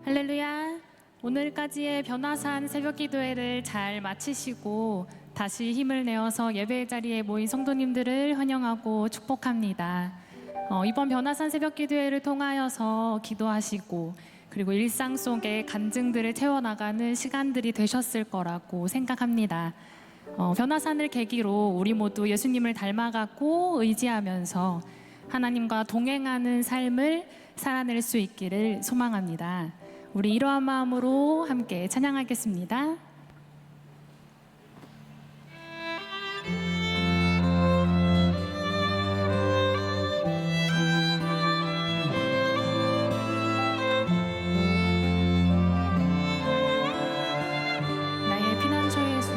할렐루야. 오늘까지의 변화산 새벽기도회를 잘 마치시고 다시 힘을 내어서 예배의 자리에 모인 성도님들을 환영하고 축복합니다. 이번 변화산 새벽기도회를 통하여서 기도하시고 그리고 일상 속의 간증들을 채워나가는 시간들이 되셨을 거라고 생각합니다. 변화산을 계기로 우리 모두 예수님을 닮아가고 의지하면서 하나님과 동행하는 삶을 살아낼 수 있기를 소망합니다. 우리 이러한 마음으로 함께 찬양하겠습니다. 나의 피난처의 수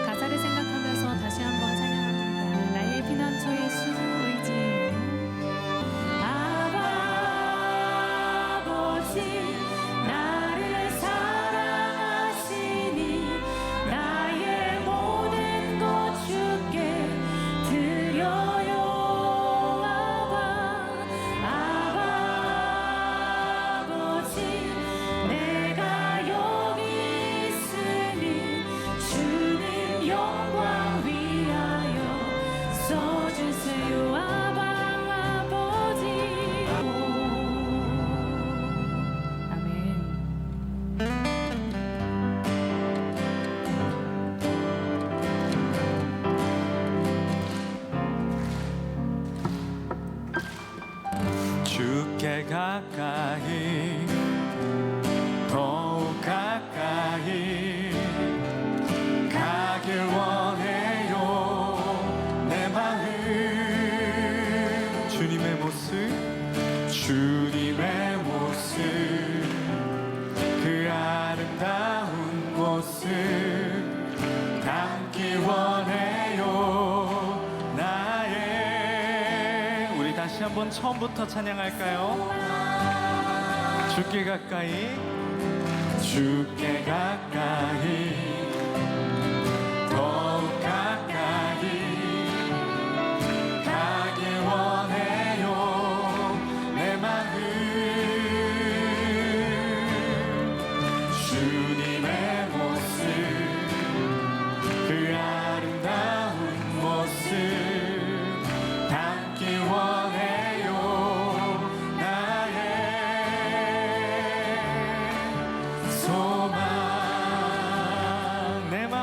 가사를 생각하면서 다시 한번 찬양합니다. 나의 피난처의 수 의지 아버지 나를 사랑하시니 나의 모든 것 주께 드려요. 아버지 내가 여기 있으니 주님 영광 위하여 써주세요. 아버지 아멘. 주께 가까이 더욱 가까이 가길 원해요. 내 마음 주님의 모습 그 아름다운 모습 담기 원해요. 나의 우리 다시 한번 처음부터 찬양할까요? 주께 가까이 더욱 가까이 가길 원해요. 내 마음 주님의 모습 그 아름다운 모습 담기 원해요. 나의 소망 내 맘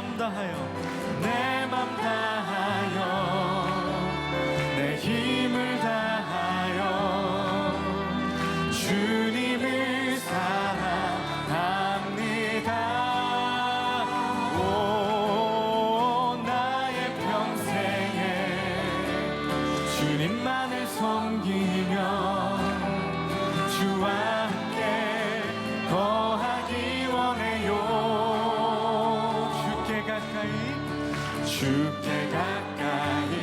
다하여 내 힘을 다하여 주님을 사랑합니다. 오 나의 평생에 주님만을 섬기며 주와 함께 거하기 원해요. 주께 가까이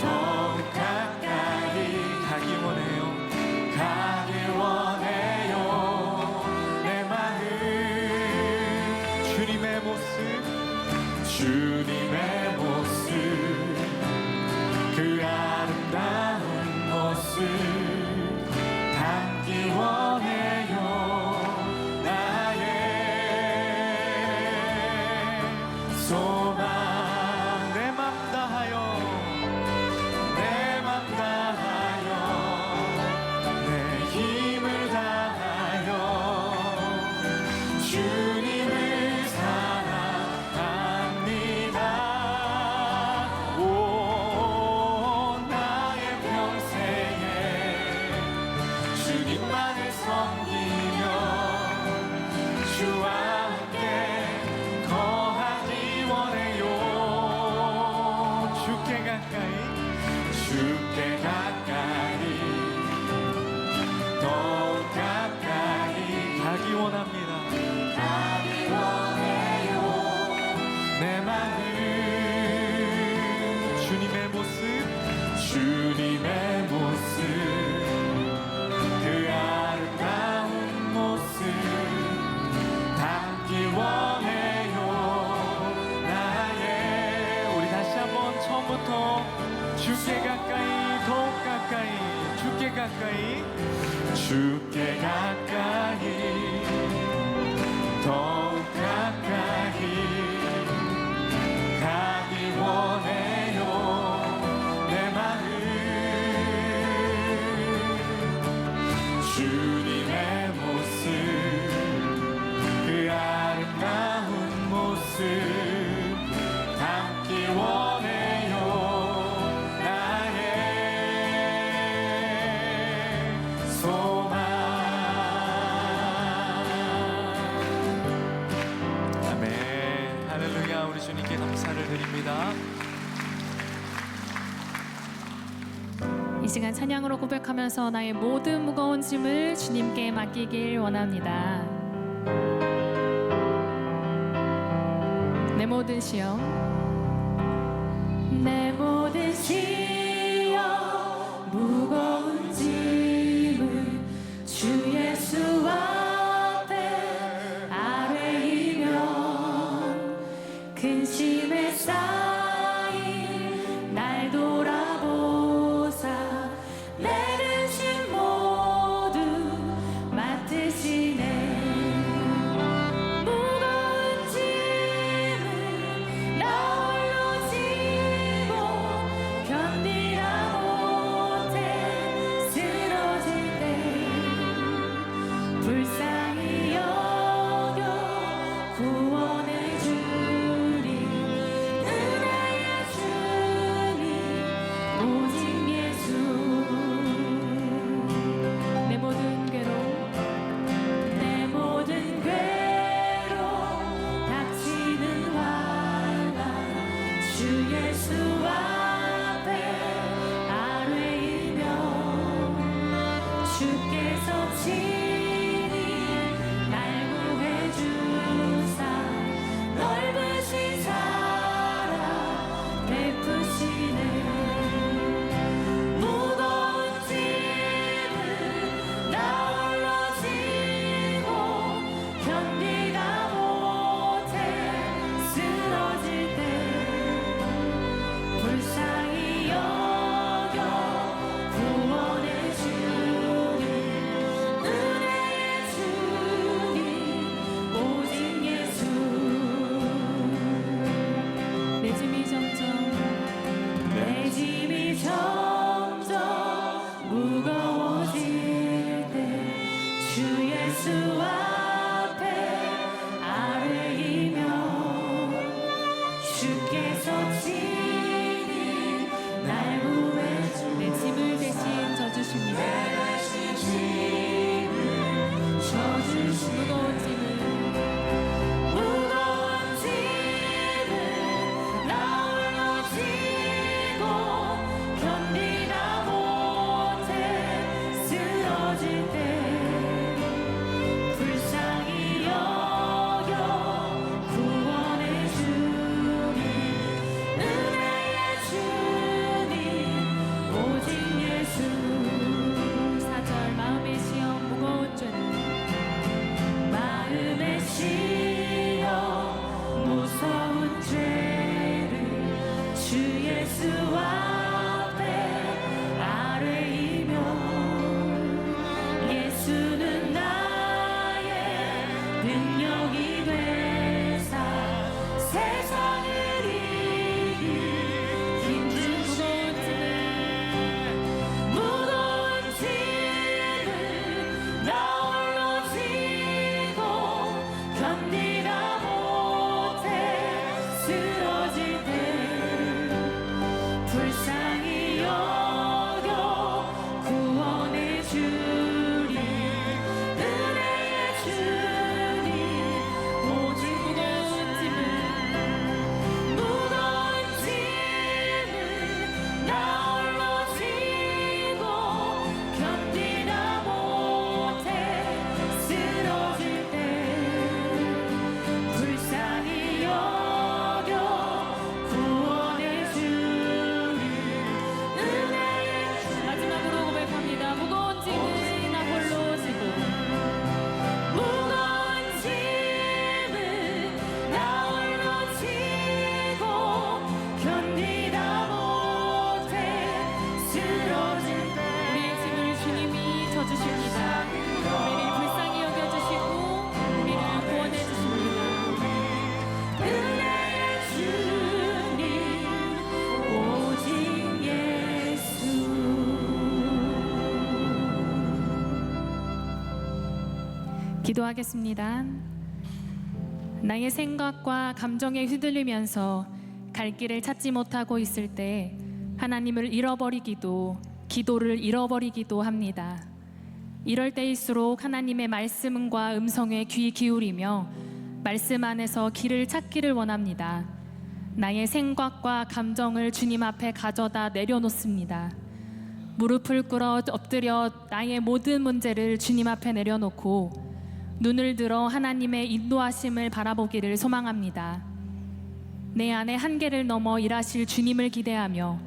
더욱 가까이 가기 원해요. 내 마음 주님의 모습 그 아름다운 모습 담기 원해요. 나의 소망 내 맘 다하여 내 힘을 다하여 주님을 사랑합니다. 오 나의 평생에 주님만을 섬기며 주와 함께 거하기 원해요. 주께 가까이 더욱 가까이 가기 원합니다. 내 마음 주님의 모습 그 아름다운 모습 담기 원해요. 나의 우리 다시 한번 처음부터 주께 가까이 더욱 가까이 주께 가까이 주께 가까이 더욱 가까이 가기 원해요 내 마음 주님의 모습 그 아름다운 모습 담기 원해요 나의 소망 아멘 할렐루야 우리 주님께 감사를 드립니다. 이 시간 찬양으로 고백하면서 나의 모든 무거운 짐을 주님께 맡기길 원합니다. 내 모든 시험 내 모든 시험 무거운 짐을 주 예수 앞에 아뢰이면 근심에 쌓인 날 돌아보사 내 근심 모두 맡으시네 무거운 짐을 나 홀로 지고 견디다 못해 쓰러질 때 불쌍히 여겨 구원해 주리 은혜의 주님 오직 예수 내 모든 괴로움 내 모든 괴로움 닥치는 환난 주 예수 앞에 아뢰이며 주께서 친히 날 구해 주사 넓으신 사랑 베푸시네 무거운 짐을 나 홀로 지고 견디다 못해 쓰러질 때 불쌍히 여겨 구원해 주리 은혜의 주님 오직 예수 내 짐이 점점 무거워질 때 주 예수 앞에 아뢰이며 주께서 친히 날 구해 내 짐을 대신 져주십니다. 무거운 짐을 나 홀로 지고 견디다 못해 쓰러질 때 불쌍히 여겨 구원해 주리 은혜의 주님 오직 예수 4절 마음의 시험 무거운 죄는 마음의 시험 무서운 죄를 주 예수 앞에 아뢰이며 예수는 나의 능력이 되사 세상을 이길 힘든 무거운 짐을 나 홀로 지고 견디다 못해 쓰러질 때 불쌍히 여겨 구원해 주리 은혜의 주님 오직 무거운 짐을 나 홀로 지고 견디다 못해 쓰러질 때 불쌍히 여겨 기도하겠습니다. 나의 생각과 감정에 휘둘리면서 갈 길을 찾지 못하고 있을 때 하나님을 잃어버리기도, 기도를 잃어버리기도 합니다. 이럴 때일수록 하나님의 말씀과 음성에 귀 기울이며 말씀 안에서 길을 찾기를 원합니다. 나의 생각과 감정을 주님 앞에 가져다 내려놓습니다. 무릎을 꿇어 엎드려 나의 모든 문제를 주님 앞에 내려놓고 눈을 들어 하나님의 인도하심을 바라보기를 소망합니다. 내 안의 한계를 넘어 일하실 주님을 기대하며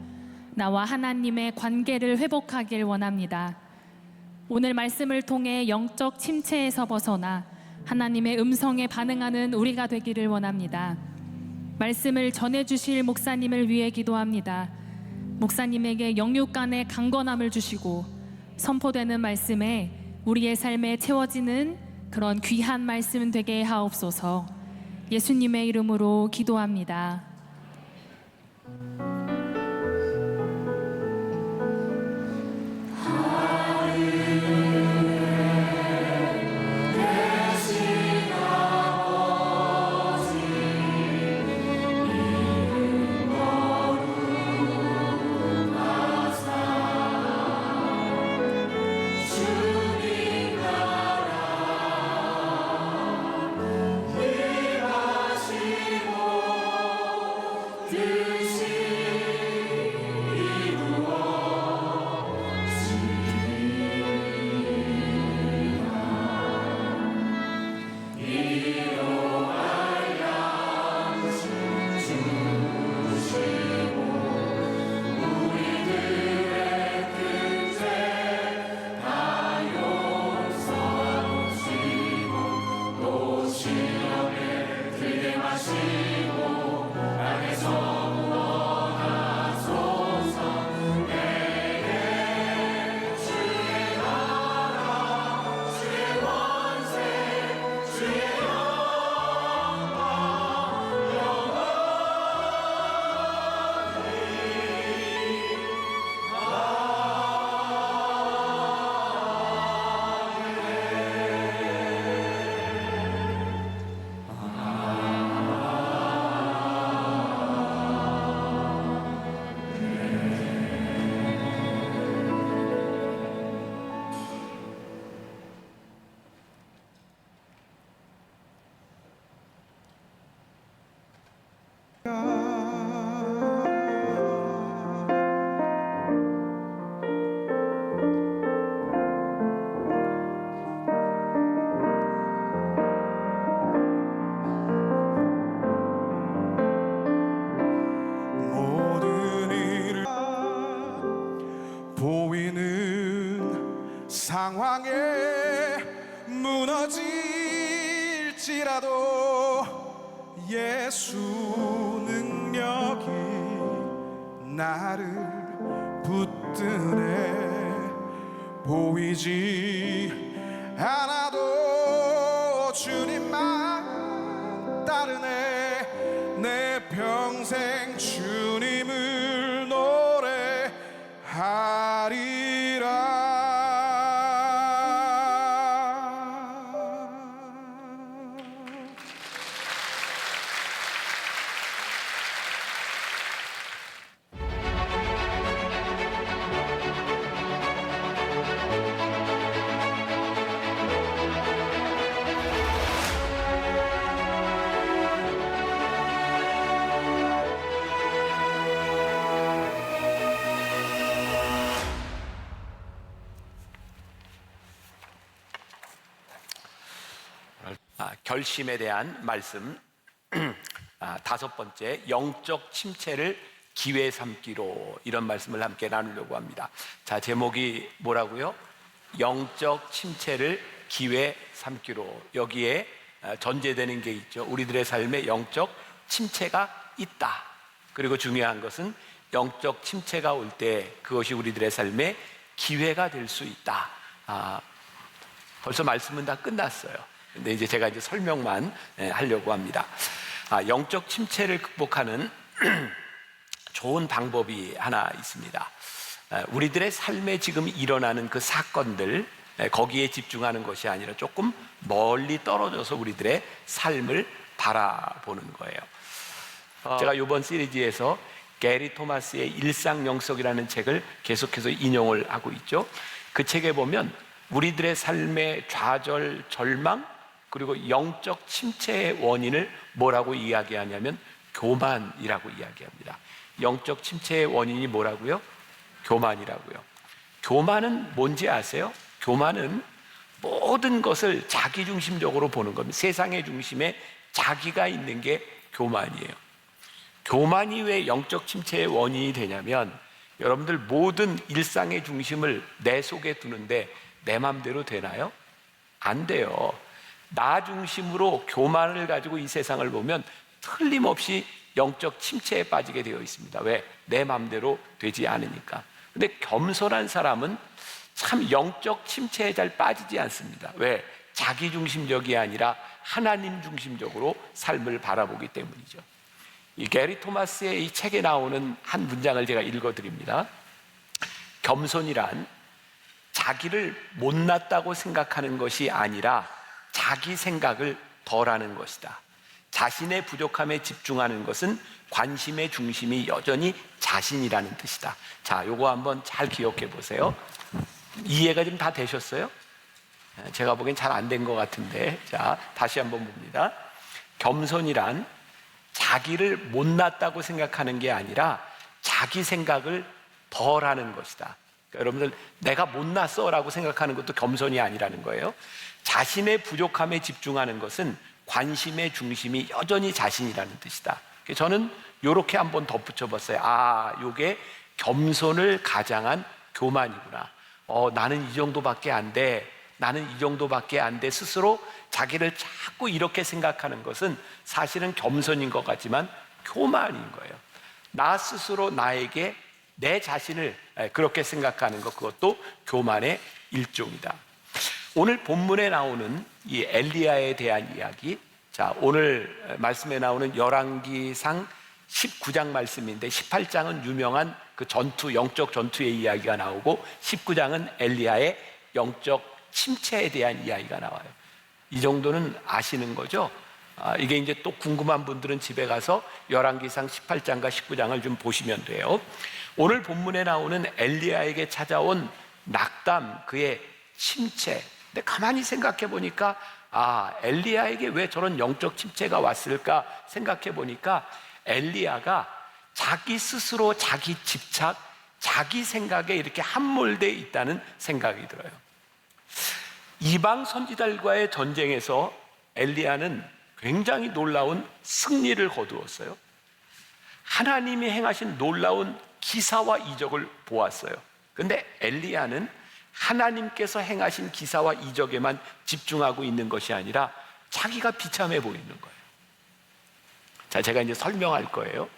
나와 하나님의 관계를 회복하길 원합니다. 오늘 말씀을 통해 영적 침체에서 벗어나 하나님의 음성에 반응하는 우리가 되기를 원합니다. 말씀을 전해주실 목사님을 위해 기도합니다. 목사님에게 영육간의 강건함을 주시고 선포되는 말씀에 우리의 삶에 채워지는 그런 귀한 말씀 되게 하옵소서. 예수님의 이름으로 기도합니다. 보이는 상황에 무너질지라도 예수 능력이 나를 붙드네. 보이지 않아도 주님만 따르네. 내 평생 주님을 노래하리라. 결심에 대한 말씀. 다섯 번째, 영적 침체를 기회 삼기로, 이런 말씀을 함께 나누려고 합니다. 자, 제목이 뭐라고요? 영적 침체를 기회 삼기로. 여기에 전제되는 게 있죠. 우리들의 삶에 영적 침체가 있다. 그리고 중요한 것은 영적 침체가 올 때 그것이 우리들의 삶에 기회가 될 수 있다. 벌써 말씀은 다 끝났어요. 근데 이제 제가 설명만 하려고 합니다. 영적 침체를 극복하는 좋은 방법이 하나 있습니다. 우리들의 삶에 지금 일어나는 그 사건들, 거기에 집중하는 것이 아니라 조금 멀리 떨어져서 우리들의 삶을 바라보는 거예요. 제가 이번 시리즈에서 게리 토마스의 일상영석이라는 책을 계속해서 인용을 하고 있죠. 그 책에 보면 우리들의 삶의 좌절, 절망, 그리고 영적 침체의 원인을 뭐라고 이야기하냐면 교만이라고 이야기합니다. 영적 침체의 원인이 뭐라고요? 교만이라고요. 교만은 뭔지 아세요? 교만은 모든 것을 자기중심적으로 보는 겁니다. 세상의 중심에 자기가 있는 게 교만이에요. 교만이 왜 영적 침체의 원인이 되냐면 여러분들 모든 일상의 중심을 내 속에 두는데 내 맘대로 되나요? 안 돼요. 나 중심으로 교만을 가지고 이 세상을 보면 틀림없이 영적 침체에 빠지게 되어 있습니다. 왜? 내 맘대로 되지 않으니까. 근데 겸손한 사람은 참 영적 침체에 잘 빠지지 않습니다. 왜? 자기 중심적이 아니라 하나님 중심적으로 삶을 바라보기 때문이죠. 이 게리 토마스의 이 책에 나오는 한 문장을 제가 읽어드립니다. 겸손이란 자기를 못났다고 생각하는 것이 아니라 자기 생각을 덜하는 것이다. 자신의 부족함에 집중하는 것은 관심의 중심이 여전히 자신이라는 뜻이다. 자, 요거 한번 잘 기억해 보세요. 이해가 좀 다 되셨어요? 제가 보기엔 잘 안 된 것 같은데, 자, 다시 한번 봅니다. 겸손이란 자기를 못났다고 생각하는 게 아니라 자기 생각을 덜하는 것이다. 그러니까 여러분들 내가 못났어 라고 생각하는 것도 겸손이 아니라는 거예요. 자신의 부족함에 집중하는 것은 관심의 중심이 여전히 자신이라는 뜻이다. 저는 이렇게 한번 덧붙여 봤어요. 아, 이게 겸손을 가장한 교만이구나. 나는 이 정도밖에 안 돼. 나는 이 정도밖에 안 돼. 스스로 자기를 자꾸 이렇게 생각하는 것은 사실은 겸손인 것 같지만 교만인 거예요. 나 스스로 나에게 내 자신을 그렇게 생각하는 것, 그것도 교만의 일종이다. 오늘 본문에 나오는 이 엘리야에 대한 이야기, 자, 오늘 말씀에 나오는 열왕기상 19장 말씀인데 18장은 유명한 그 전투, 영적 전투의 이야기가 나오고 19장은 엘리야의 영적 침체에 대한 이야기가 나와요. 이 정도는 아시는 거죠? 이게 이제 또 궁금한 분들은 집에 가서 열왕기상 18장과 19장을 좀 보시면 돼요. 오늘 본문에 나오는 엘리야에게 찾아온 낙담, 그의 침체. 근데 가만히 생각해 보니까 엘리야에게 왜 저런 영적 침체가 왔을까 생각해 보니까 엘리야가 자기 스스로 자기 집착, 자기 생각에 이렇게 함몰되어 있다는 생각이 들어요. 이방 선지자들과의 전쟁에서 엘리야는 굉장히 놀라운 승리를 거두었어요. 하나님이 행하신 놀라운 기사와 이적을 보았어요. 그런데 엘리야는 하나님께서 행하신 기사와 이적에만 집중하고 있는 것이 아니라 자기가 비참해 보이는 거예요. 자, 제가 이제 설명할 거예요.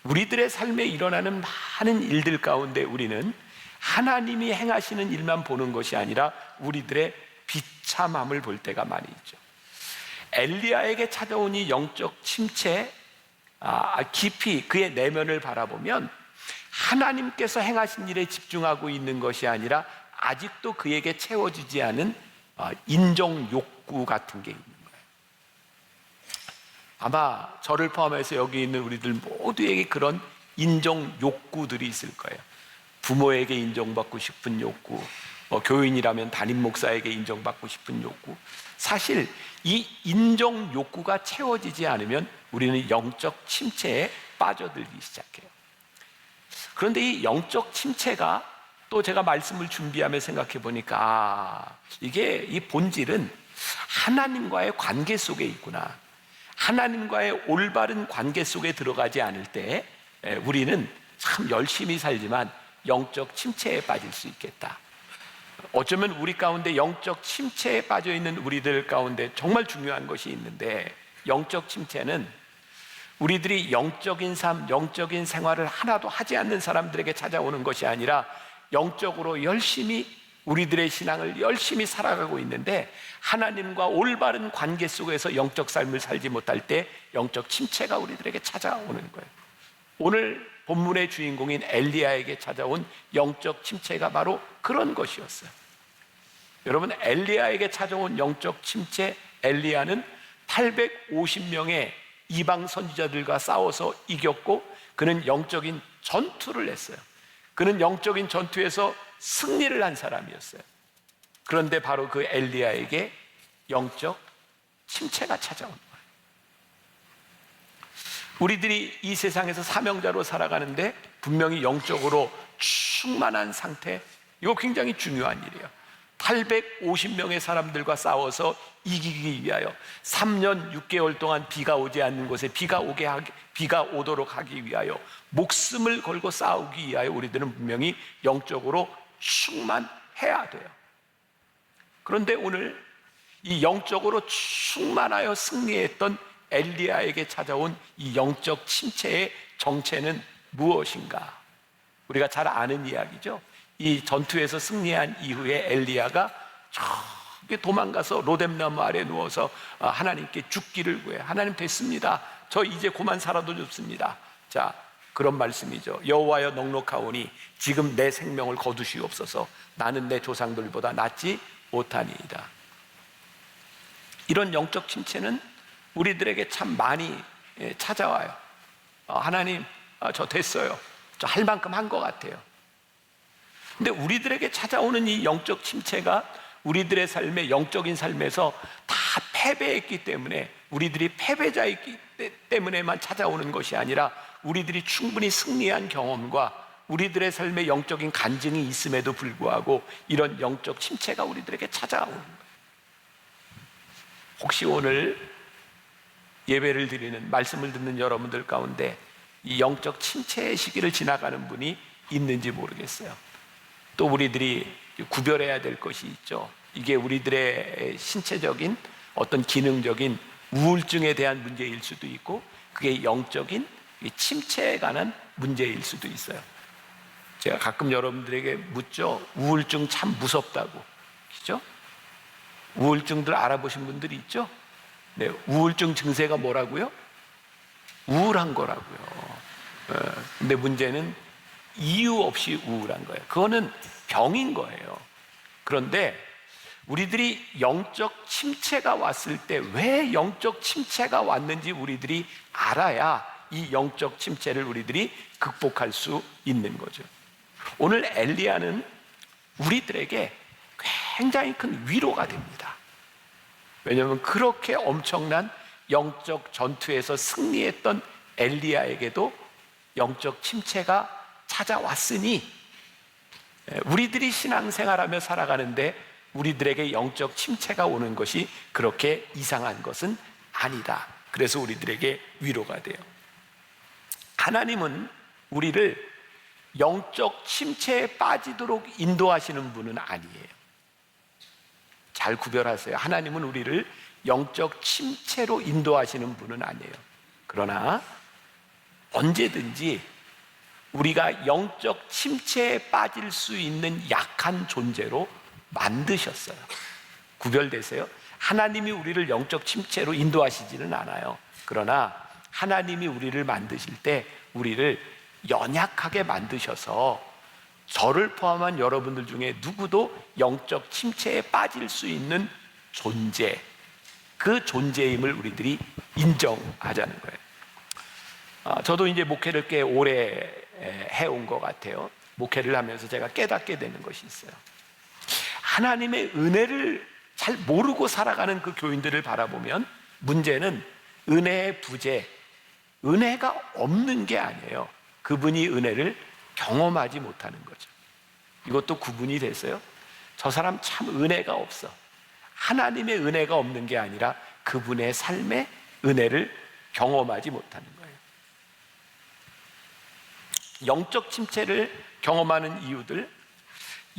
우리들의 삶에 일어나는 많은 일들 가운데 우리는 하나님이 행하시는 일만 보는 것이 아니라 우리들의 비참함을 볼 때가 많이 있죠. 엘리야에게 찾아온 이 영적 침체, 깊이 그의 내면을 바라보면 하나님께서 행하신 일에 집중하고 있는 것이 아니라 아직도 그에게 채워지지 않은 인정 욕구 같은 게 있는 거예요. 아마 저를 포함해서 여기 있는 우리들 모두에게 그런 인정 욕구들이 있을 거예요. 부모에게 인정받고 싶은 욕구, 교인이라면 담임 목사에게 인정받고 싶은 욕구. 사실 이 인정 욕구가 채워지지 않으면 우리는 영적 침체에 빠져들기 시작해요. 그런데 이 영적 침체가 또 제가 말씀을 준비하며 생각해 보니까 이게 이 본질은 하나님과의 관계 속에 있구나. 하나님과의 올바른 관계 속에 들어가지 않을 때 우리는 참 열심히 살지만 영적 침체에 빠질 수 있겠다. 어쩌면 우리 가운데 영적 침체에 빠져 있는 우리들 가운데 정말 중요한 것이 있는데, 영적 침체는 우리들이 영적인 삶, 영적인 생활을 하나도 하지 않는 사람들에게 찾아오는 것이 아니라 영적으로 열심히 우리들의 신앙을 열심히 살아가고 있는데 하나님과 올바른 관계 속에서 영적 삶을 살지 못할 때 영적 침체가 우리들에게 찾아오는 거예요. 오늘 본문의 주인공인 엘리야에게 찾아온 영적 침체가 바로 그런 것이었어요. 여러분, 엘리야에게 찾아온 영적 침체, 엘리야는 850명의 이방 선지자들과 싸워서 이겼고 그는 영적인 전투를 했어요. 그는 영적인 전투에서 승리를 한 사람이었어요. 그런데 바로 그 엘리야에게 영적 침체가 찾아온 거예요. 우리들이 이 세상에서 사명자로 살아가는데 분명히 영적으로 충만한 상태, 이거 굉장히 중요한 일이에요. 850명의 사람들과 싸워서 이기기 위하여 3년 6개월 동안 비가 오지 않는 곳에 비가 오도록 하기 위하여 목숨을 걸고 싸우기 위하여 우리들은 분명히 영적으로 충만해야 돼요. 그런데 오늘 이 영적으로 충만하여 승리했던 엘리야에게 찾아온 이 영적 침체의 정체는 무엇인가? 우리가 잘 아는 이야기죠. 이 전투에서 승리한 이후에 엘리야가 저기 도망가서 로뎀나무 아래 누워서 하나님께 죽기를 구해. 하나님, 됐습니다. 저 이제 그만 살아도 좋습니다. 자, 그런 말씀이죠. 여호와여, 넉넉하오니 지금 내 생명을 거두시옵소서. 나는 내 조상들보다 낫지 못하니이다. 이런 영적 침체는 우리들에게 참 많이 찾아와요. 하나님, 저 됐어요. 저 할 만큼 한 것 같아요. 근데 우리들에게 찾아오는 이 영적 침체가 우리들의 삶의 영적인 삶에서 다 패배했기 때문에, 우리들이 패배자이기 때문에만 찾아오는 것이 아니라 우리들이 충분히 승리한 경험과 우리들의 삶의 영적인 간증이 있음에도 불구하고 이런 영적 침체가 우리들에게 찾아오는 거예요. 혹시 오늘 예배를 드리는, 말씀을 듣는 여러분들 가운데 이 영적 침체의 시기를 지나가는 분이 있는지 모르겠어요. 또 우리들이 구별해야 될 것이 있죠. 이게 우리들의 신체적인 어떤 기능적인 우울증에 대한 문제일 수도 있고, 그게 영적인 침체에 관한 문제일 수도 있어요. 제가 가끔 여러분들에게 묻죠. 우울증 참 무섭다고. 그죠? 우울증들 알아보신 분들이 있죠? 네, 우울증 증세가 뭐라고요? 우울한 거라고요. 근데 문제는 이유 없이 우울한 거예요. 그거는 병인 거예요. 그런데 우리들이 영적 침체가 왔을 때 왜 영적 침체가 왔는지 우리들이 알아야 이 영적 침체를 우리들이 극복할 수 있는 거죠. 오늘 엘리야는 우리들에게 굉장히 큰 위로가 됩니다. 왜냐하면 그렇게 엄청난 영적 전투에서 승리했던 엘리야에게도 영적 침체가 찾아왔으니 우리들이 신앙생활하며 살아가는데 우리들에게 영적 침체가 오는 것이 그렇게 이상한 것은 아니다. 그래서 우리들에게 위로가 돼요. 하나님은 우리를 영적 침체에 빠지도록 인도하시는 분은 아니에요. 잘 구별하세요. 하나님은 우리를 영적 침체로 인도하시는 분은 아니에요. 그러나 언제든지 우리가 영적 침체에 빠질 수 있는 약한 존재로 만드셨어요. 구별되세요? 하나님이 우리를 영적 침체로 인도하시지는 않아요. 그러나 하나님이 우리를 만드실 때 우리를 연약하게 만드셔서 저를 포함한 여러분들 중에 누구도 영적 침체에 빠질 수 있는 존재, 그 존재임을 우리들이 인정하자는 거예요. 저도 이제 목회를 꽤 오래 해온 것 같아요. 목회를 하면서 제가 깨닫게 되는 것이 있어요. 하나님의 은혜를 잘 모르고 살아가는 그 교인들을 바라보면 문제는 은혜의 부재, 은혜가 없는 게 아니에요. 그분이 은혜를 경험하지 못하는 거죠. 이것도 구분이 됐어요. 저 사람 참 은혜가 없어. 하나님의 은혜가 없는 게 아니라 그분의 삶의 은혜를 경험하지 못하는 거예요. 영적 침체를 경험하는 이유들,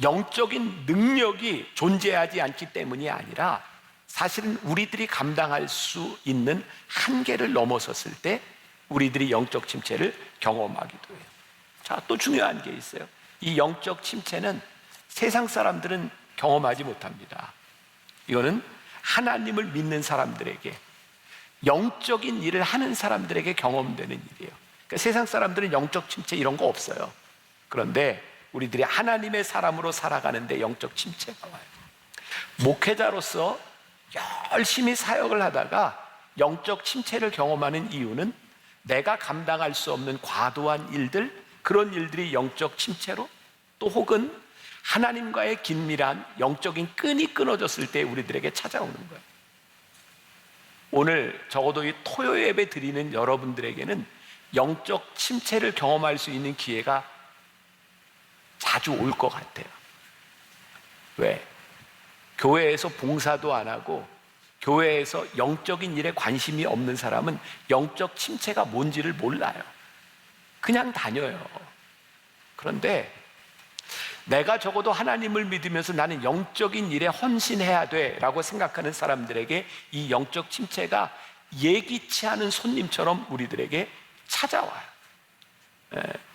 영적인 능력이 존재하지 않기 때문이 아니라 사실은 우리들이 감당할 수 있는 한계를 넘어섰을 때 우리들이 영적 침체를 경험하기도 해요. 자, 또 중요한 게 있어요. 이 영적 침체는 세상 사람들은 경험하지 못합니다. 이거는 하나님을 믿는 사람들에게, 영적인 일을 하는 사람들에게 경험되는 일이에요. 그러니까 세상 사람들은 영적 침체 이런 거 없어요. 그런데 우리들이 하나님의 사람으로 살아가는데 영적 침체가 와요. 목회자로서 열심히 사역을 하다가 영적 침체를 경험하는 이유는 내가 감당할 수 없는 과도한 일들, 그런 일들이 영적 침체로, 또 혹은 하나님과의 긴밀한 영적인 끈이 끊어졌을 때 우리들에게 찾아오는 거예요. 오늘 적어도 이 토요 예배 드리는 여러분들에게는 영적 침체를 경험할 수 있는 기회가 자주 올 것 같아요. 왜? 교회에서 봉사도 안 하고 교회에서 영적인 일에 관심이 없는 사람은 영적 침체가 뭔지를 몰라요. 그냥 다녀요. 그런데 내가 적어도 하나님을 믿으면서 나는 영적인 일에 헌신해야 돼 라고 생각하는 사람들에게 이 영적 침체가 예기치 않은 손님처럼 우리들에게 찾아와요.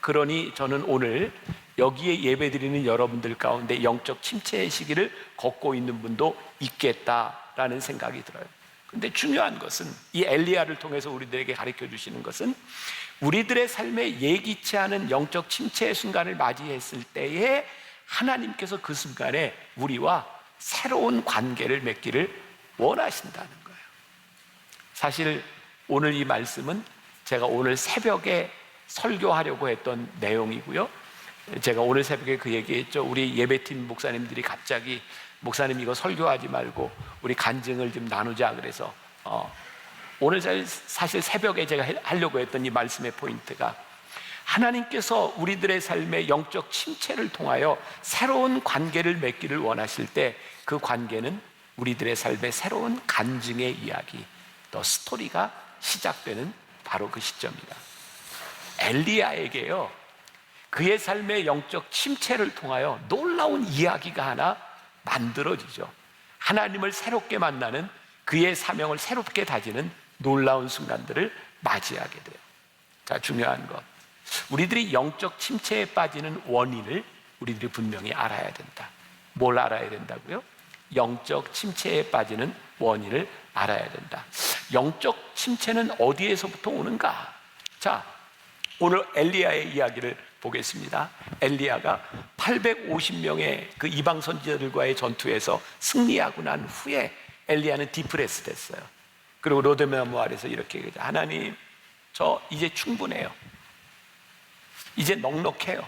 그러니 저는 오늘 여기에 예배드리는 여러분들 가운데 영적 침체의 시기를 걷고 있는 분도 있겠다라는 생각이 들어요. 근데 중요한 것은 이 엘리야를 통해서 우리들에게 가르쳐 주시는 것은 우리들의 삶에 예기치 않은 영적 침체의 순간을 맞이했을 때에 하나님께서 그 순간에 우리와 새로운 관계를 맺기를 원하신다는 거예요. 사실 오늘 이 말씀은 제가 오늘 새벽에 설교하려고 했던 내용이고요. 제가 오늘 새벽에 그 얘기했죠. 우리 예배팀 목사님들이 갑자기 목사님 이거 설교하지 말고 우리 간증을 좀 나누자 그래서 오늘 사실 새벽에 제가 하려고 했던 이 말씀의 포인트가 하나님께서 우리들의 삶의 영적 침체를 통하여 새로운 관계를 맺기를 원하실 때 그 관계는 우리들의 삶의 새로운 간증의 이야기, 또 스토리가 시작되는 바로 그 시점이다. 엘리야에게요, 그의 삶의 영적 침체를 통하여 놀라운 이야기가 하나 만들어지죠. 하나님을 새롭게 만나는, 그의 사명을 새롭게 다지는 놀라운 순간들을 맞이하게 돼요. 자, 중요한 것, 우리들이 영적 침체에 빠지는 원인을 우리들이 분명히 알아야 된다. 뭘 알아야 된다고요? 영적 침체에 빠지는 원인을 알아야 된다. 영적 침체는 어디에서부터 오는가? 자, 오늘 엘리야의 이야기를 보겠습니다. 엘리야가 850명의 그 이방 선지자들과의 전투에서 승리하고 난 후에 엘리야는 디프레스 됐어요. 그리고 로데메모 아래서 이렇게 얘기하죠. 하나님, 저 이제 충분해요. 이제 넉넉해요.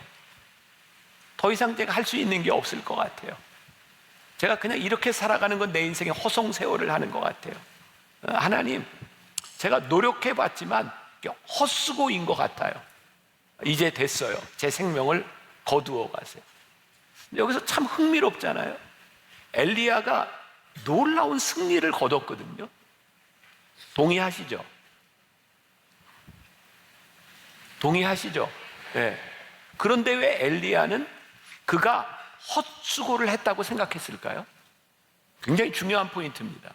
더 이상 제가 할 수 있는 게 없을 것 같아요. 제가 그냥 이렇게 살아가는 건 내 인생의 허송세월을 하는 것 같아요. 하나님, 제가 노력해봤지만 헛수고인 것 같아요. 이제 됐어요. 제 생명을 거두어 가세요. 여기서 참 흥미롭잖아요. 엘리야가 놀라운 승리를 거뒀거든요. 동의하시죠? 동의하시죠? 네. 그런데 왜 엘리야는 그가 헛수고를 했다고 생각했을까요? 굉장히 중요한 포인트입니다.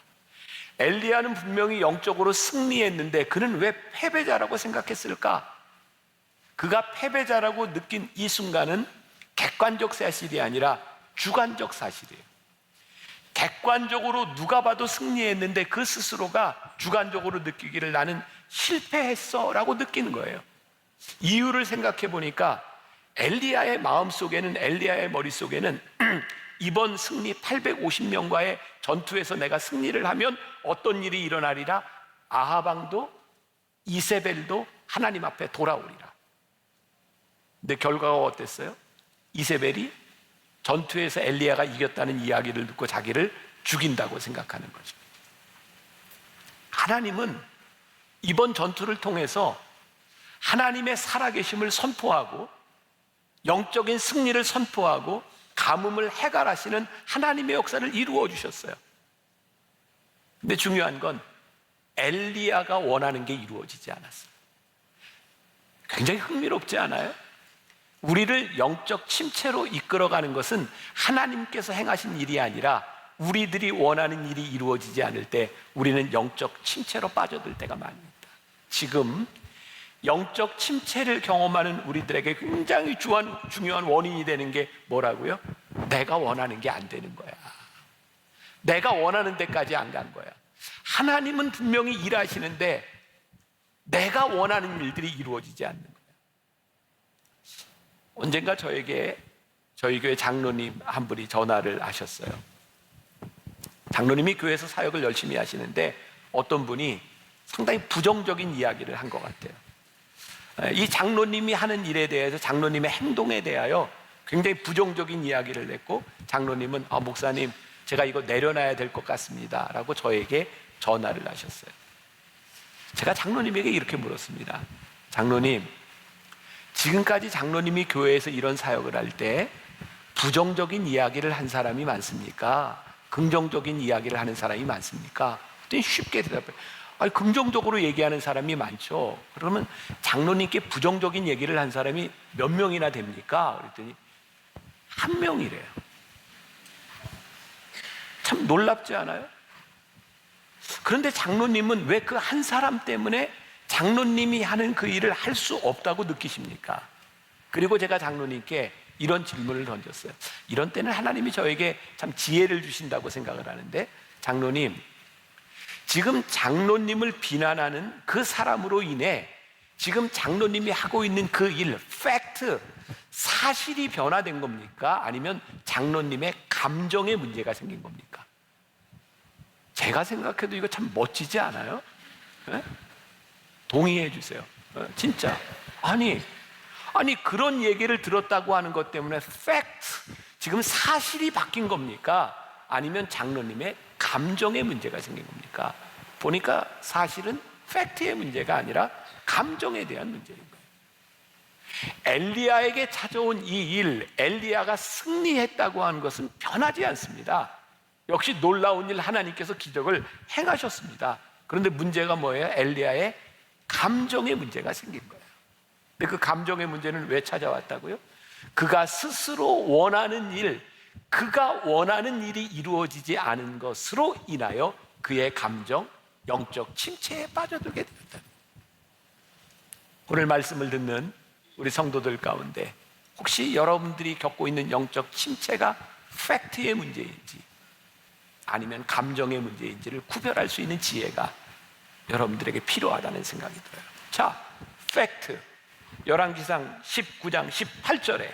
엘리야는 분명히 영적으로 승리했는데 그는 왜 패배자라고 생각했을까? 그가 패배자라고 느낀 이 순간은 객관적 사실이 아니라 주관적 사실이에요. 객관적으로 누가 봐도 승리했는데 그 스스로가 주관적으로 느끼기를 나는 실패했어 라고 느끼는 거예요. 이유를 생각해 보니까 엘리야의 마음속에는, 엘리야의 머릿속에는 이번 승리 850명과의 전투에서 내가 승리를 하면 어떤 일이 일어나리라? 아하방도 이세벨도 하나님 앞에 돌아오리라. 근데 결과가 어땠어요? 이세벨이 전투에서 엘리야가 이겼다는 이야기를 듣고 자기를 죽인다고 생각하는 거죠. 하나님은 이번 전투를 통해서 하나님의 살아계심을 선포하고 영적인 승리를 선포하고 가뭄을 해결하시는 하나님의 역사를 이루어 주셨어요. 근데 중요한 건 엘리야가 원하는 게 이루어지지 않았어요. 굉장히 흥미롭지 않아요? 우리를 영적 침체로 이끌어가는 것은 하나님께서 행하신 일이 아니라 우리들이 원하는 일이 이루어지지 않을 때 우리는 영적 침체로 빠져들 때가 많습니다. 지금 영적 침체를 경험하는 우리들에게 굉장히 중요한 원인이 되는 게 뭐라고요? 내가 원하는 게 안 되는 거야. 내가 원하는 데까지 안 간 거야. 하나님은 분명히 일하시는데 내가 원하는 일들이 이루어지지 않는 거야. 언젠가 저에게 저희 교회 장로님 한 분이 전화를 하셨어요. 장로님이 교회에서 사역을 열심히 하시는데 어떤 분이 상당히 부정적인 이야기를 한 것 같아요. 이 장로님이 하는 일에 대해서, 장로님의 행동에 대하여 굉장히 부정적인 이야기를 했고, 장로님은 목사님 제가 이거 내려놔야 될 것 같습니다 라고 저에게 전화를 하셨어요. 제가 장로님에게 이렇게 물었습니다. 장로님, 지금까지 장로님이 교회에서 이런 사역을 할 때 부정적인 이야기를 한 사람이 많습니까? 긍정적인 이야기를 하는 사람이 많습니까? 그랬더니 쉽게 대답해요. 아니, 긍정적으로 얘기하는 사람이 많죠. 그러면 장로님께 부정적인 얘기를 한 사람이 몇 명이나 됩니까? 그랬더니 한 명이래요. 참 놀랍지 않아요? 그런데 장로님은 왜 그 한 사람 때문에 장로님이 하는 그 일을 할 수 없다고 느끼십니까? 그리고 제가 장로님께 이런 질문을 던졌어요. 이런 때는 하나님이 저에게 참 지혜를 주신다고 생각을 하는데, 장로님, 지금 장로님을 비난하는 그 사람으로 인해 지금 장로님이 하고 있는 그 일, 팩트, 사실이 변화된 겁니까? 아니면 장로님의 감정에 문제가 생긴 겁니까? 제가 생각해도 이거 참 멋지지 않아요? 네? 동의해 주세요. 진짜. 아니 그런 얘기를 들었다고 하는 것 때문에 팩트, 지금 사실이 바뀐 겁니까? 아니면 장로님의 감정에 문제가 생긴 겁니까? 보니까 사실은 팩트의 문제가 아니라 감정에 대한 문제인 거예요. 엘리야에게 찾아온 이 일, 엘리야가 승리했다고 하는 것은 변하지 않습니다. 역시 놀라운 일, 하나님께서 기적을 행하셨습니다. 그런데 문제가 뭐예요? 엘리야의 감정의 문제가 생긴 거예요. 근데 그 감정의 문제는 왜 찾아왔다고요? 그가 스스로 원하는 일, 그가 원하는 일이 이루어지지 않은 것으로 인하여 그의 감정, 영적 침체에 빠져들게 되었다. 오늘 말씀을 듣는 우리 성도들 가운데 혹시 여러분들이 겪고 있는 영적 침체가 팩트의 문제인지 아니면 감정의 문제인지를 구별할 수 있는 지혜가 여러분들에게 필요하다는 생각이 들어요. 자, 팩트. 열왕기상 19장 18절에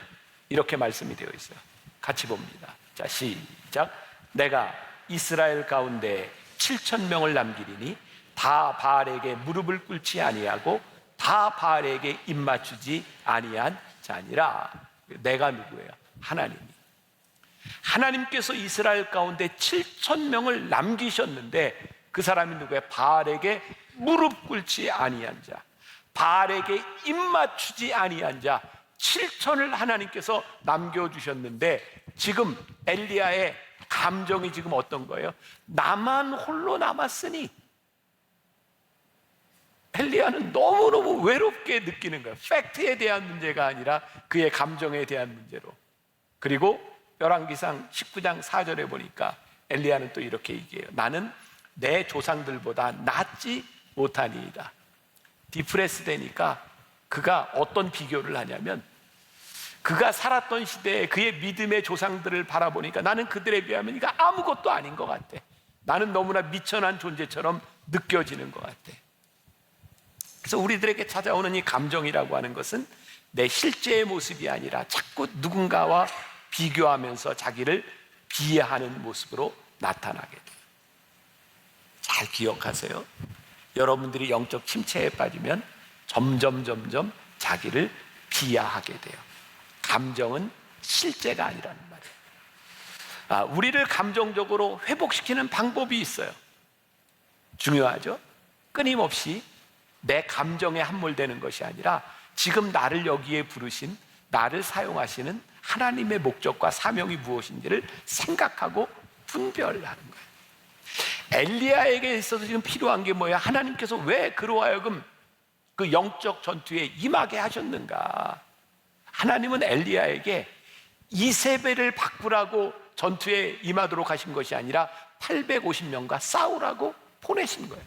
이렇게 말씀이 되어 있어요. 같이 봅니다. 자, 시작. 내가 이스라엘 가운데 7,000명을 남기리니 다 바알에게 무릎을 꿇지 아니하고 다 바알에게 입맞추지 아니한 자니라. 내가 누구예요? 하나님이. 하나님께서 이스라엘 가운데 7,000명을 남기셨는데 그 사람이 누구예요? 바알에게 무릎 꿇지 아니한 자, 바알에게 입맞추지 아니한 자 7,000을 하나님께서 남겨주셨는데 지금 엘리야의 감정이 지금 어떤 거예요? 나만 홀로 남았으니. 엘리야는 너무너무 외롭게 느끼는 거예요. 팩트에 대한 문제가 아니라 그의 감정에 대한 문제로. 그리고 열왕기상 19장 4절에 보니까 엘리야는 또 이렇게 얘기해요. 나는 내 조상들보다 낫지 못하니이다. 디프레스 되니까 그가 어떤 비교를 하냐면 그가 살았던 시대에 그의 믿음의 조상들을 바라보니까 나는 그들에 비하면 이거 아무것도 아닌 것 같아. 나는 너무나 미천한 존재처럼 느껴지는 것 같아. 그래서 우리들에게 찾아오는 이 감정이라고 하는 것은 내 실제의 모습이 아니라 자꾸 누군가와 비교하면서 자기를 비하하는 모습으로 나타나게 돼요. 잘 기억하세요. 여러분들이 영적 침체에 빠지면 점점 자기를 비하하게 돼요. 감정은 실제가 아니라는 말이에요. 우리를 감정적으로 회복시키는 방법이 있어요. 중요하죠? 끊임없이 내 감정에 함몰되는 것이 아니라 지금 나를 여기에 부르신, 나를 사용하시는 하나님의 목적과 사명이 무엇인지를 생각하고 분별하는 거예요. 엘리야에게 있어서 지금 필요한 게 뭐야? 하나님께서 왜 그로 하여금 그 영적 전투에 임하게 하셨는가? 하나님은 엘리야에게 이세벨을 바꾸라고 전투에 임하도록 하신 것이 아니라 850명과 싸우라고 보내신 거예요.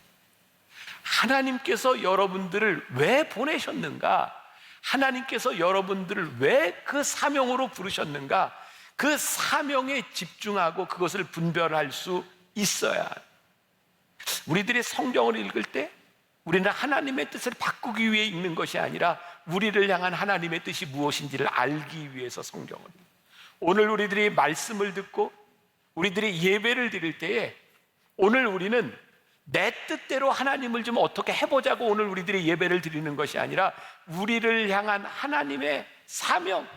하나님께서 여러분들을 왜 보내셨는가? 하나님께서 여러분들을 왜 그 사명으로 부르셨는가? 그 사명에 집중하고 그것을 분별할 수 있어야. 우리들이 성경을 읽을 때 우리는 하나님의 뜻을 바꾸기 위해 읽는 것이 아니라 우리를 향한 하나님의 뜻이 무엇인지를 알기 위해서 성경을 읽어요. 오늘 우리들이 말씀을 듣고 우리들이 예배를 드릴 때에 오늘 우리는 내 뜻대로 하나님을 좀 어떻게 해보자고 오늘 우리들이 예배를 드리는 것이 아니라 우리를 향한 하나님의 사명,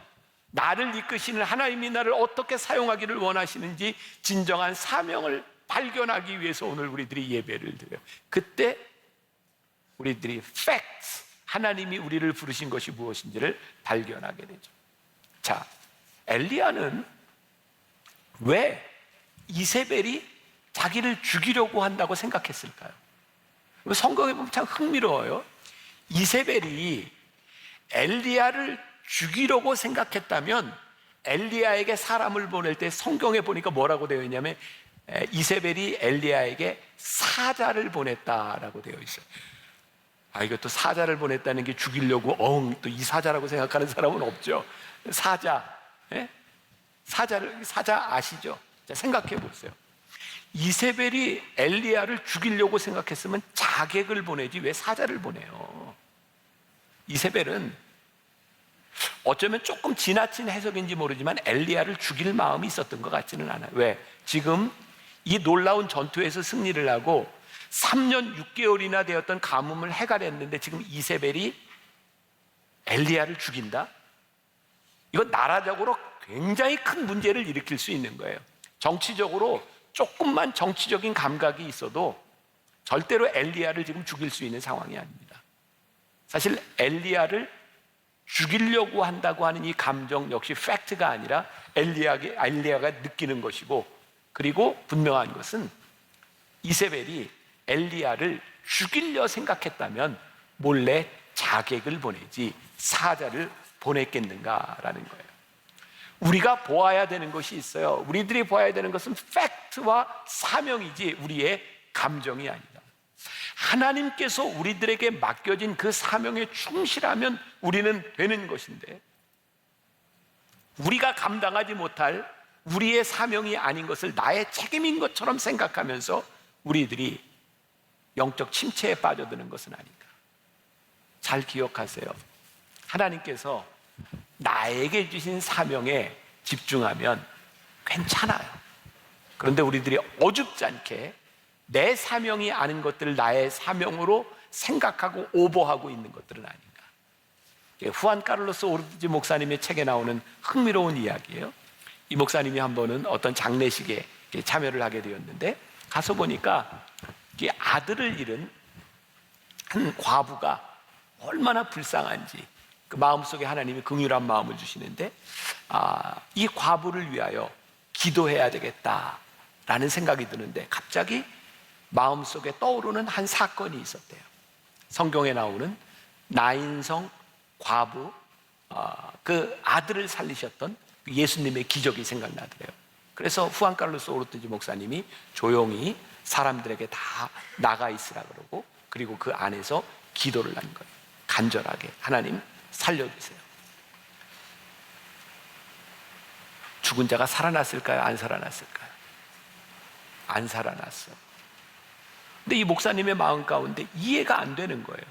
나를 이끄시는 하나님이 나를 어떻게 사용하기를 원하시는지 진정한 사명을 발견하기 위해서 오늘 우리들이 예배를 드려요. 그때 우리들이 facts, 하나님이 우리를 부르신 것이 무엇인지를 발견하게 되죠. 자, 엘리야는 왜 이세벨이 자기를 죽이려고 한다고 생각했을까요? 성경에 보면 참 흥미로워요. 이세벨이 엘리야를 죽이려고 생각했다면 엘리야에게 사람을 보낼 때 성경에 보니까 뭐라고 되어 있냐면 이세벨이 엘리야에게 사자를 보냈다라고 되어 있어요. 이것도 사자를 보냈다는 게 죽이려고 또 이 사자라고 생각하는 사람은 없죠. 사자, 사자 아시죠? 자, 생각해 보세요. 이세벨이 엘리야를 죽이려고 생각했으면 자객을 보내지 왜 사자를 보내요? 이세벨은 어쩌면 조금 지나친 해석인지 모르지만 엘리야를 죽일 마음이 있었던 것 같지는 않아요. 왜? 지금 이 놀라운 전투에서 승리를 하고 3년 6개월이나 되었던 가뭄을 해결했는데 지금 이세벨이 엘리야를 죽인다? 이건 나라적으로 굉장히 큰 문제를 일으킬 수 있는 거예요. 정치적으로 조금만 정치적인 감각이 있어도 절대로 엘리야를 지금 죽일 수 있는 상황이 아닙니다. 사실 엘리야를 죽이려고 한다고 하는 이 감정 역시 팩트가 아니라 엘리야가 느끼는 것이고, 그리고 분명한 것은 이세벨이 엘리야를 죽이려 생각했다면 몰래 자객을 보내지 사자를 보냈겠는가라는 거예요. 우리가 보아야 되는 것이 있어요. 우리들이 보아야 되는 것은 팩트와 사명이지 우리의 감정이 아니다. 하나님께서 우리들에게 맡겨진 그 사명에 충실하면 우리는 되는 것인데, 우리가 감당하지 못할 우리의 사명이 아닌 것을 나의 책임인 것처럼 생각하면서 우리들이 영적 침체에 빠져드는 것은 아닌가. 잘 기억하세요. 하나님께서 나에게 주신 사명에 집중하면 괜찮아요. 그런데 우리들이 어줍지 않게 내 사명이 아닌 것들을 나의 사명으로 생각하고 오버하고 있는 것들은 아닌가. 후안 카를로스 오르티지 목사님의 책에 나오는 흥미로운 이야기예요. 이 목사님이 한 번은 어떤 장례식에 참여를 하게 되었는데, 가서 보니까 아들을 잃은 한 과부가 얼마나 불쌍한지 그 마음속에 하나님이 긍휼한 마음을 주시는데, 이 과부를 위하여 기도해야 되겠다라는 생각이 드는데 갑자기 마음속에 떠오르는 한 사건이 있었대요. 성경에 나오는 나인성 과부, 그 아들을 살리셨던 예수님의 기적이 생각나더래요. 그래서 후안 카를로스 오르티지 목사님이 조용히 사람들에게 다 나가 있으라 그러고, 그리고 그 안에서 기도를 한 거예요. 간절하게 하나님 살려주세요. 죽은 자가 살아났을까요? 안 살아났을까요? 안 살아났어. 근데 이 목사님의 마음 가운데 이해가 안 되는 거예요.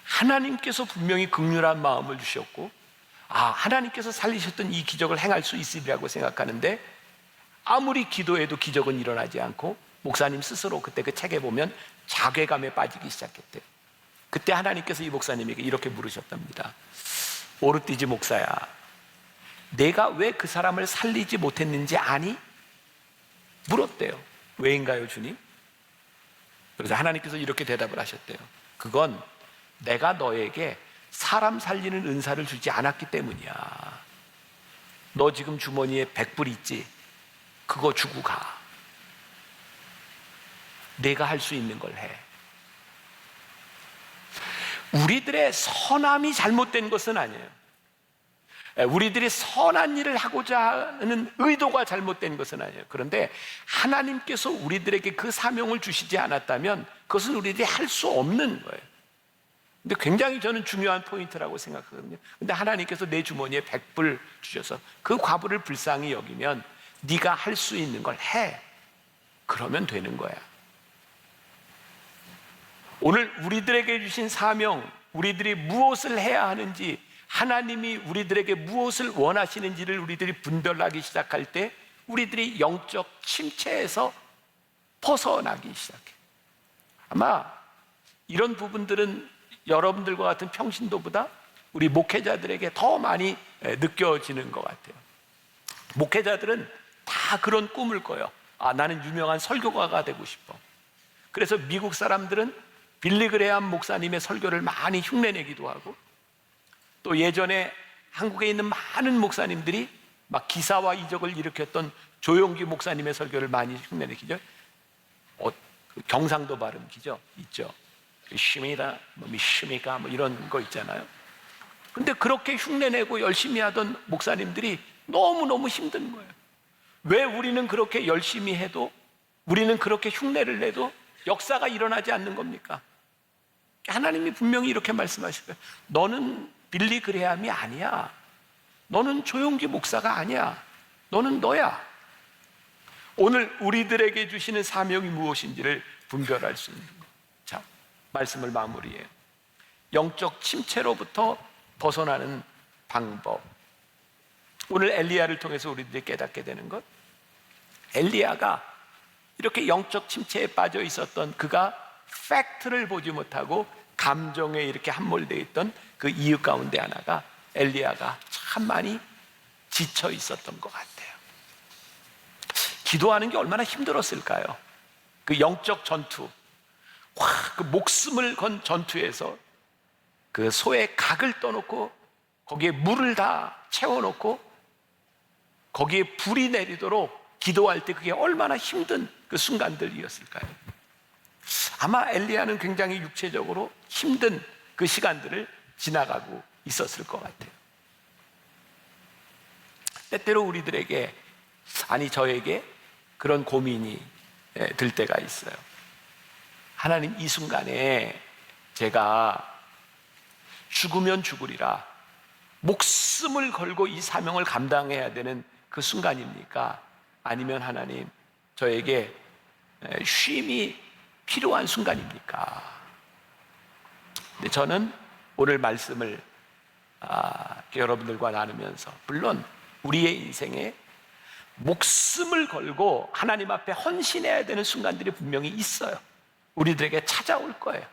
하나님께서 분명히 긍휼한 마음을 주셨고, 하나님께서 살리셨던 이 기적을 행할 수 있으리라고 생각하는데 아무리 기도해도 기적은 일어나지 않고, 목사님 스스로 그때 그 책에 보면 자괴감에 빠지기 시작했대요. 그때 하나님께서 이 목사님에게 이렇게 물으셨답니다. 오르티지 목사야, 내가 왜 그 사람을 살리지 못했는지 아니? 물었대요. 왜인가요, 주님? 그래서 하나님께서 이렇게 대답을 하셨대요. 그건 내가 너에게 사람 살리는 은사를 주지 않았기 때문이야. 너 지금 주머니에 100불 있지? 그거 주고 가. 내가 할 수 있는 걸 해. 우리들의 선함이 잘못된 것은 아니에요. 우리들이 선한 일을 하고자 하는 의도가 잘못된 것은 아니에요. 그런데 하나님께서 우리들에게 그 사명을 주시지 않았다면 그것은 우리들이 할 수 없는 거예요. 근데 굉장히 저는 중요한 포인트라고 생각하거든요. 근데 하나님께서 내 주머니에 100불 주셔서 그 과부를 불쌍히 여기면 네가 할 수 있는 걸 해. 그러면 되는 거야. 오늘 우리들에게 주신 사명, 우리들이 무엇을 해야 하는지, 하나님이 우리들에게 무엇을 원하시는지를 우리들이 분별하기 시작할 때 우리들이 영적 침체에서 벗어나기 시작해. 아마 이런 부분들은 여러분들과 같은 평신도보다 우리 목회자들에게 더 많이 느껴지는 것 같아요. 목회자들은 다 그런 꿈을 꿔요. 아, 나는 유명한 설교가가 되고 싶어. 그래서 미국 사람들은 빌리 그레함 목사님의 설교를 많이 흉내내기도 하고, 또 예전에 한국에 있는 많은 목사님들이 막 기사와 이적을 일으켰던 조용기 목사님의 설교를 많이 흉내내기죠. 그 경상도 발음 기죠, 있죠. 심이다, 뭐 미심이가 뭐 이런 거 있잖아요. 근데 그렇게 흉내내고 열심히 하던 목사님들이 너무너무 힘든 거예요. 왜 우리는 그렇게 열심히 해도, 우리는 그렇게 흉내를 내도 역사가 일어나지 않는 겁니까? 하나님이 분명히 이렇게 말씀하실 거예요. 너는 빌리 그레함이 아니야. 너는 조용기 목사가 아니야. 너는 너야. 오늘 우리들에게 주시는 사명이 무엇인지를 분별할 수 있는 것. 자, 말씀을 마무리해요. 영적 침체로부터 벗어나는 방법. 오늘 엘리야를 통해서 우리들이 깨닫게 되는 것, 엘리야가 이렇게 영적 침체에 빠져 있었던 그가 팩트를 보지 못하고 감정에 이렇게 함몰되어 있던 그 이유 가운데 하나가 엘리야가 참 많이 지쳐 있었던 것 같아요. 기도하는 게 얼마나 힘들었을까요? 그 영적 전투, 그 목숨을 건 전투에서 그 소의 각을 떠놓고 거기에 물을 다 채워놓고 거기에 불이 내리도록 기도할 때 그게 얼마나 힘든 그 순간들이었을까요? 아마 엘리야는 굉장히 육체적으로 힘든 그 시간들을 지나가고 있었을 것 같아요. 때때로 우리들에게, 아니 저에게 그런 고민이 들 때가 있어요. 하나님, 이 순간에 제가 죽으면 죽으리라 목숨을 걸고 이 사명을 감당해야 되는 그 순간입니까? 아니면 하나님, 저에게 쉼이 필요한 순간입니까? 근데 저는 오늘 말씀을 여러분들과 나누면서, 물론 우리의 인생에 목숨을 걸고 하나님 앞에 헌신해야 되는 순간들이 분명히 있어요. 우리들에게 찾아올 거예요.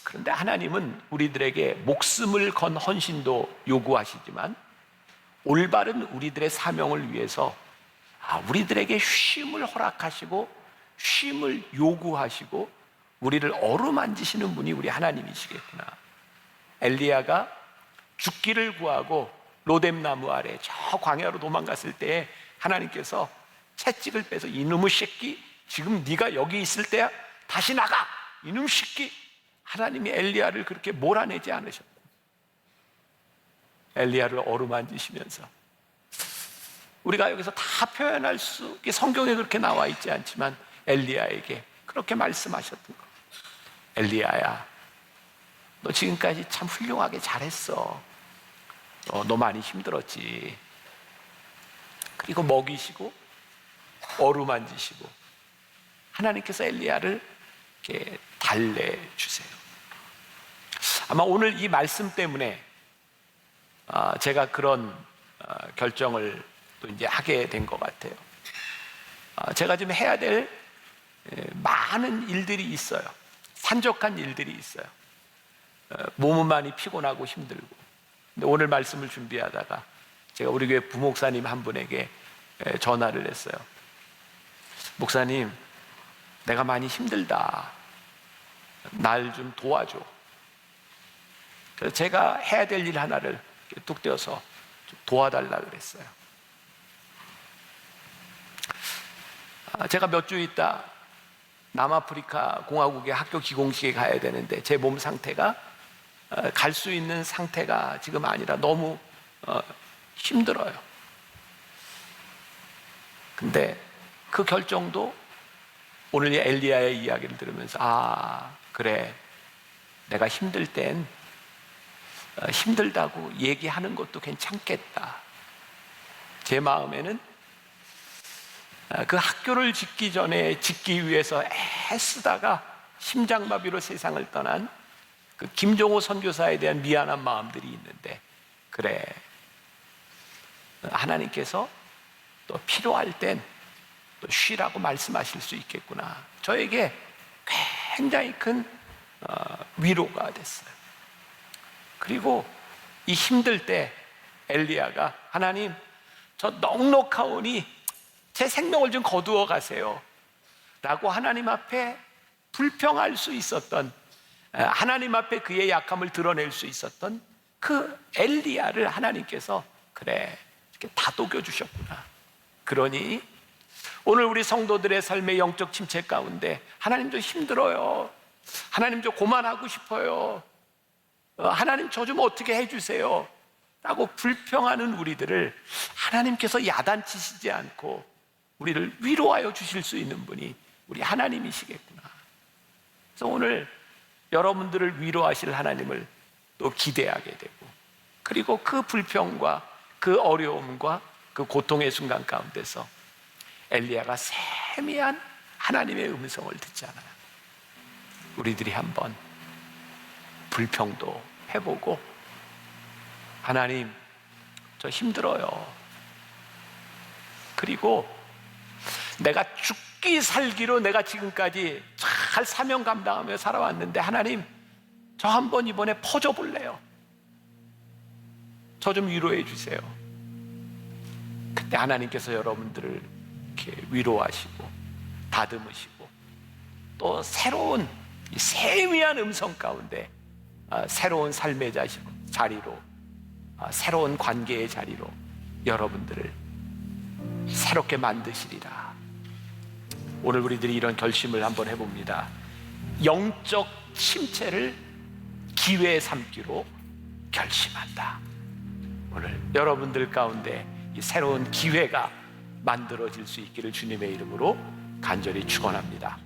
그런데 하나님은 우리들에게 목숨을 건 헌신도 요구하시지만 올바른 우리들의 사명을 위해서 우리들에게 쉼을 허락하시고 쉼을 요구하시고 우리를 어루만지시는 분이 우리 하나님이시겠구나. 엘리야가 죽기를 구하고 로뎀나무 아래 저 광야로 도망갔을 때 하나님께서 채찍을 빼서 이놈의 새끼, 지금 네가 여기 있을 때야, 다시 나가, 이놈의 새끼. 하나님이 엘리야를 그렇게 몰아내지 않으셨다. 엘리야를 어루만지시면서, 우리가 여기서 다 표현할 수, 성경에 그렇게 나와 있지 않지만 엘리야에게 그렇게 말씀하셨던 거. 엘리야야, 너 지금까지 참 훌륭하게 잘했어. 너 많이 힘들었지. 그리고 먹이시고 어루만지시고 하나님께서 엘리야를 이렇게 달래주세요. 아마 오늘 이 말씀 때문에 제가 그런 결정을 또 이제 하게 된 것 같아요. 제가 지금 해야 될 많은 일들이 있어요. 산적한 일들이 있어요. 몸은 많이 피곤하고 힘들고. 근데 오늘 말씀을 준비하다가 제가 우리 교회 부목사님 한 분에게 전화를 했어요. 목사님, 내가 많이 힘들다. 날 좀 도와줘. 그래서 제가 해야 될 일 하나를 뚝 떼어서 좀 도와달라 그랬어요. 제가 몇 주 있다 남아프리카 공화국의 학교 기공식에 가야 되는데 제 몸 상태가 갈 수 있는 상태가 지금 아니라 너무 힘들어요. 근데 그 결정도 오늘 엘리야의 이야기를 들으면서 그래, 내가 힘들 땐 힘들다고 얘기하는 것도 괜찮겠다. 제 마음에는 그 학교를 짓기 전에 짓기 위해서 애쓰다가 심장마비로 세상을 떠난 그 김종호 선교사에 대한 미안한 마음들이 있는데, 그래, 하나님께서 또 필요할 땐 또 쉬라고 말씀하실 수 있겠구나. 저에게 굉장히 큰 위로가 됐어요. 그리고 이 힘들 때 엘리야가 하나님, 저 넉넉하오니 제 생명을 좀 거두어 가세요 라고 하나님 앞에 불평할 수 있었던, 하나님 앞에 그의 약함을 드러낼 수 있었던 그 엘리야를 하나님께서 그래 이렇게 다독여 주셨구나. 그러니 오늘 우리 성도들의 삶의 영적 침체 가운데 하나님 저 힘들어요, 하나님 저 고만하고 싶어요, 하나님 저 좀 어떻게 해주세요 라고 불평하는 우리들을 하나님께서 야단치시지 않고 우리를 위로하여 주실 수 있는 분이 우리 하나님이시겠구나. 그래서 오늘 여러분들을 위로하실 하나님을 또 기대하게 되고, 그리고 그 불평과 그 어려움과 그 고통의 순간 가운데서 엘리야가 세미한 하나님의 음성을 듣잖아요. 우리들이 한번 불평도 해보고, 하나님 저 힘들어요, 그리고 내가 죽기 살기로 내가 지금까지 잘 사명 감당하며 살아왔는데 하나님 저 한번 이번에 퍼져 볼래요, 저 좀 위로해 주세요. 그때 하나님께서 여러분들을 이렇게 위로하시고 다듬으시고 또 새로운 이 세미한 음성 가운데 새로운 삶의 자리로, 새로운 관계의 자리로 여러분들을 새롭게 만드시리라. 오늘 우리들이 이런 결심을 한번 해봅니다. 영적 침체를 기회 삼기로 결심한다. 오늘 여러분들 가운데 이 새로운 기회가 만들어질 수 있기를 주님의 이름으로 간절히 축원합니다.